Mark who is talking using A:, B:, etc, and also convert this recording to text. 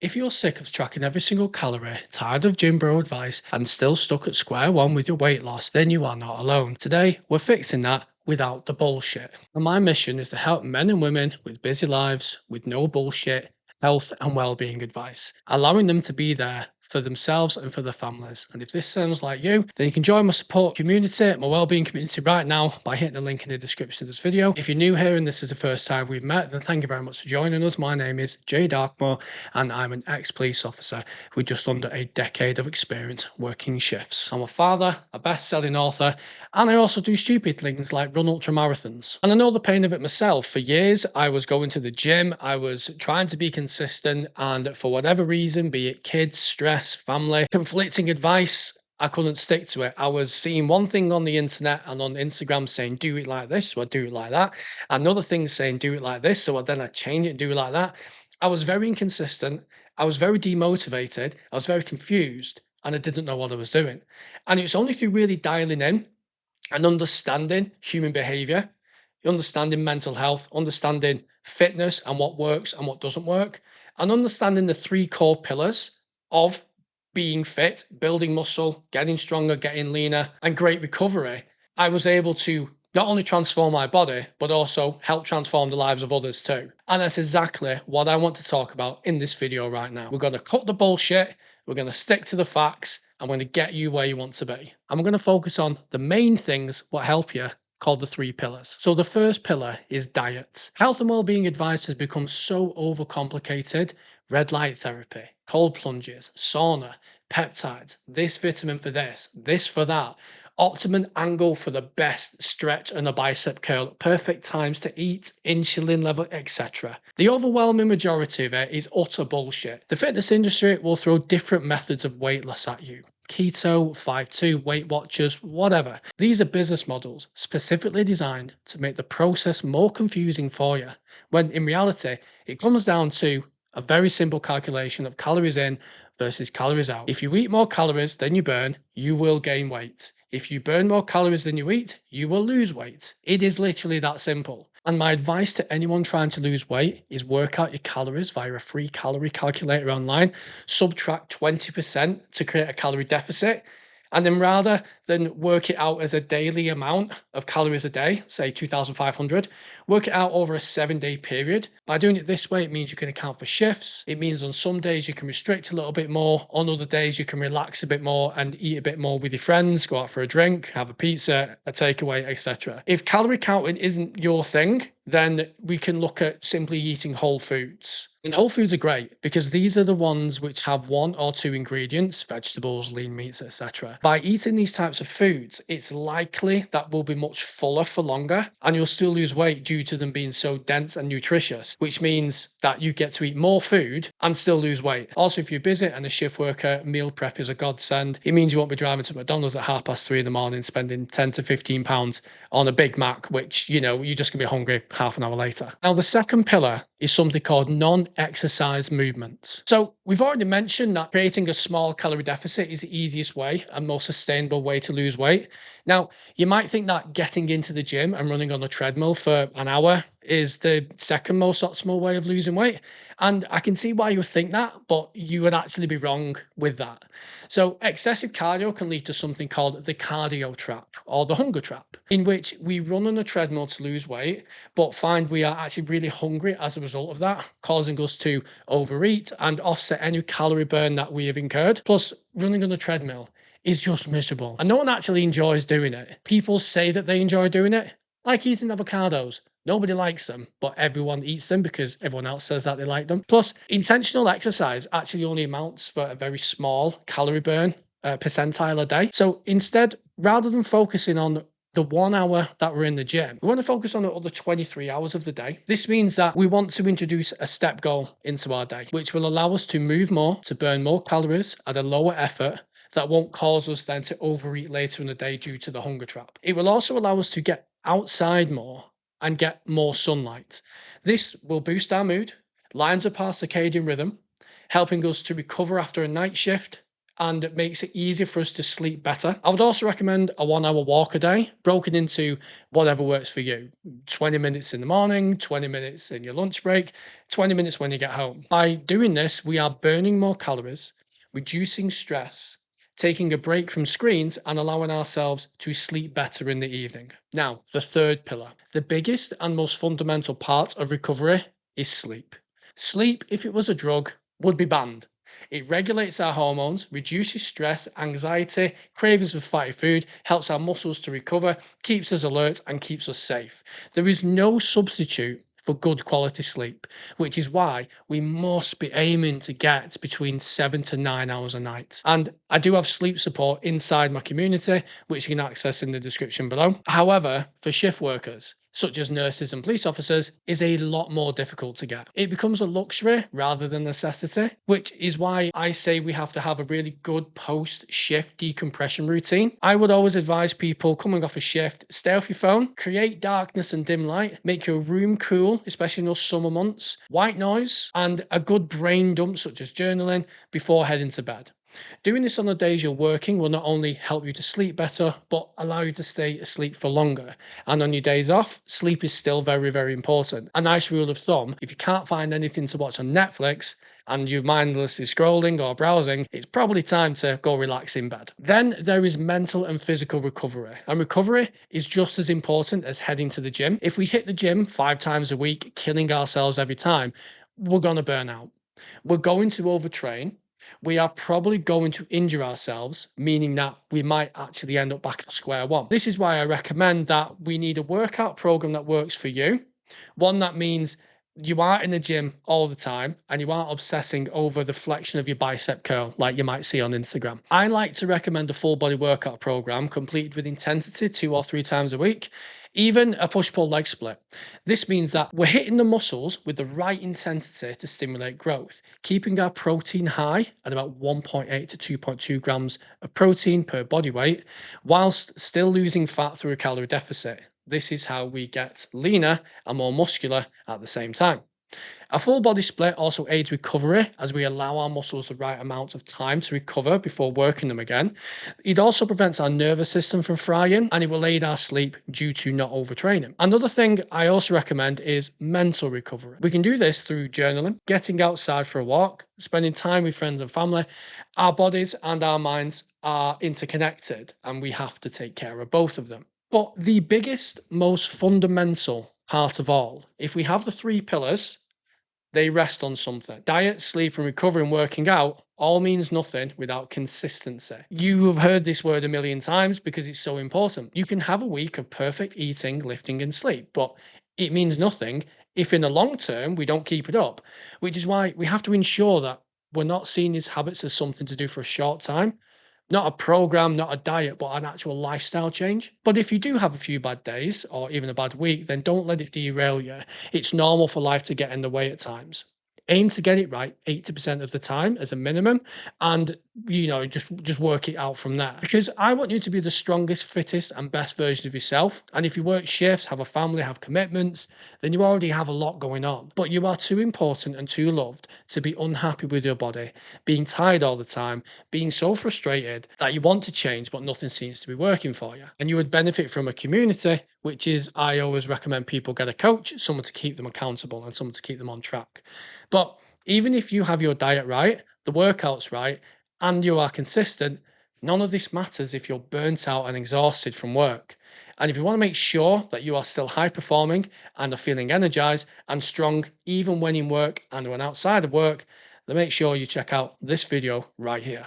A: If you're sick of tracking every single calorie, tired of gym bro advice, and still stuck at square one with your weight loss, then you are not alone. Today, we're fixing that without the bullshit. And my mission is to help men and women with busy lives with no bullshit, health and well-being advice, allowing them to be there for themselves and for their families. And if this sounds like you, then you can join my support community, my well-being community right now by hitting the link in the description of this video. If you're new here and this is the first time we've met, then thank you very much for joining us. My name is Jay Darkmore and I'm an ex-police officer with just under a decade of experience working shifts. I'm a father, a best-selling author, and I also do stupid things like run ultra marathons. And I know the pain of it myself. For years, I was going to the gym, I was trying to be consistent, and for whatever reason, be it kids, stress, family, conflicting advice, I couldn't stick to it. I was seeing one thing on the internet and on Instagram saying, do it like this, so I do it like that. Another thing saying, do it like this, so then I change it and do it like that. I was very inconsistent. I was very demotivated. I was very confused and I didn't know what I was doing. And it was only through really dialing in and understanding human behavior, understanding mental health, understanding fitness and what works and what doesn't work, and understanding the three core pillars of being fit, building muscle, getting stronger, getting leaner, and great recovery. I was able to not only transform my body, but also help transform the lives of others too. And that's exactly what I want to talk about in this video right now. We're going to cut the bullshit, we're going to stick to the facts, I'm going to get you where you want to be. I'm going to focus on the main things what help you, called the three pillars. So the first pillar is diet. Health and well-being advice has become so overcomplicated. Red light therapy, cold plunges, sauna, peptides, this vitamin for this for that. Optimum angle for the best stretch and a bicep curl, perfect times to eat, insulin level, etc. The overwhelming majority of it is utter bullshit. The fitness industry will throw different methods of weight loss at you. Keto, 5-2, Weight Watchers, whatever. These are business models specifically designed to make the process more confusing for you, when in reality, it comes down to a very simple calculation of calories in versus calories out. If you eat more calories than you burn, you will gain weight. If you burn more calories than you eat, you will lose weight. It is literally that simple. And my advice to anyone trying to lose weight is work out your calories via a free calorie calculator online, subtract 20% to create a calorie deficit, and then rather than work it out as a daily amount of calories a day, say 2,500, work it out over a 7-day period. By doing it this way, it means you can account for shifts. It means on some days you can restrict a little bit more. On other days, you can relax a bit more and eat a bit more with your friends, go out for a drink, have a pizza, a takeaway, etc. If calorie counting isn't your thing, then we can look at simply eating whole foods. And whole foods are great because these are the ones which have one or two ingredients, vegetables, lean meats, etc. By eating these types of foods, it's likely that we'll be much fuller for longer and you'll still lose weight due to them being so dense and nutritious, which means that you get to eat more food and still lose weight. Also, if you're busy and a shift worker, meal prep is a godsend. It means you won't be driving to McDonald's at 3:30 in the morning, spending 10 to 15 pounds on a Big Mac, which, you're just gonna be hungry half an hour later. Now, the second pillar is something called non-exercise movements. So we've already mentioned that creating a small calorie deficit is the easiest way and most sustainable way to lose weight. Now, you might think that getting into the gym and running on a treadmill for an hour is the second most optimal way of losing weight. And I can see why you would think that, but you would actually be wrong with that. So excessive cardio can lead to something called the cardio trap or the hunger trap, in which we run on a treadmill to lose weight, but find we are actually really hungry as a result of that, causing us to overeat and offset any calorie burn that we have incurred. Plus, running on a treadmill is just miserable. And no one actually enjoys doing it. People say that they enjoy doing it, like eating avocados. Nobody likes them, but everyone eats them because everyone else says that they like them. Plus, intentional exercise actually only amounts for a very small calorie burn percentile a day. So instead, rather than focusing on the 1 hour that we're in the gym, we want to focus on the other 23 hours of the day. This means that we want to introduce a step goal into our day, which will allow us to move more, to burn more calories at a lower effort that won't cause us then to overeat later in the day due to the hunger trap. It will also allow us to get outside more and get more sunlight. This will boost our mood, lines up our circadian rhythm, helping us to recover after a night shift and it makes it easier for us to sleep better. I would also recommend a 1 hour walk a day, broken into whatever works for you. 20 minutes in the morning, 20 minutes in your lunch break, 20 minutes when you get home. By doing this, we are burning more calories, reducing stress, taking a break from screens, and allowing ourselves to sleep better in the evening. Now, the third pillar, the biggest and most fundamental part of recovery is sleep. Sleep, if it was a drug, would be banned. It regulates our hormones, reduces stress, anxiety, cravings for fatty food, helps our muscles to recover, keeps us alert, and keeps us safe. There is no substitute for good quality sleep, which is why we must be aiming to get between 7 to 9 hours a night. And I do have sleep support inside my community, which you can access in the description below. However, for shift workers, such as nurses and police officers, is a lot more difficult to get. It becomes a luxury rather than necessity, which is why I say we have to have a really good post-shift decompression routine. I would always advise people coming off a shift, stay off your phone, create darkness and dim light, make your room cool, especially in those summer months, white noise, and a good brain dump such as journaling before heading to bed. Doing this on the days you're working will not only help you to sleep better, but allow you to stay asleep for longer. And on your days off, sleep is still very, very important. A nice rule of thumb, if you can't find anything to watch on Netflix and you're mindlessly scrolling or browsing, it's probably time to go relax in bed. Then there is mental and physical recovery. And recovery is just as important as heading to the gym. If we hit the gym 5 times a week, killing ourselves every time, we're going to burn out. We're going to overtrain. We are probably going to injure ourselves, meaning that we might actually end up back at square one. This is why I recommend that we need a workout program that works for you. One that means you aren't in the gym all the time and you aren't obsessing over the flexion of your bicep curl like you might see on Instagram. I like to recommend a full body workout program completed with intensity 2 or 3 times a week, even a push-pull leg split. This means that we're hitting the muscles with the right intensity to stimulate growth, keeping our protein high at about 1.8 to 2.2 grams of protein per body weight, whilst still losing fat through a calorie deficit. This is how we get leaner and more muscular at the same time. A full body split also aids recovery as we allow our muscles the right amount of time to recover before working them again. It also prevents our nervous system from frying and it will aid our sleep due to not overtraining. Another thing I also recommend is mental recovery. We can do this through journaling, getting outside for a walk, spending time with friends and family. Our bodies and our minds are interconnected and we have to take care of both of them. But the biggest, most fundamental part of all, if we have the three pillars, they rest on something. Diet, sleep, and recovery and working out all means nothing without consistency. You have heard this word a million times because it's so important. You can have a week of perfect eating, lifting, and sleep, but it means nothing if in the long term we don't keep it up, which is why we have to ensure that we're not seeing these habits as something to do for a short time, not a program, not a diet, but an actual lifestyle change. But if you do have a few bad days or even a bad week, then don't let it derail you. It's normal for life to get in the way at times. Aim to get it right 80% of the time as a minimum, and just work it out from there. Because I want you to be the strongest, fittest, and best version of yourself. And if you work shifts, have a family, have commitments, then you already have a lot going on. But you are too important and too loved to be unhappy with your body, being tired all the time, being so frustrated that you want to change, but nothing seems to be working for you. And you would benefit from a community, which is I always recommend people get a coach, someone to keep them accountable and someone to keep them on track. But even if you have your diet right, the workouts right, and you are consistent, none of this matters if you're burnt out and exhausted from work. And if you want to make sure that you are still high performing and are feeling energized and strong, even when in work and when outside of work, then make sure you check out this video right here.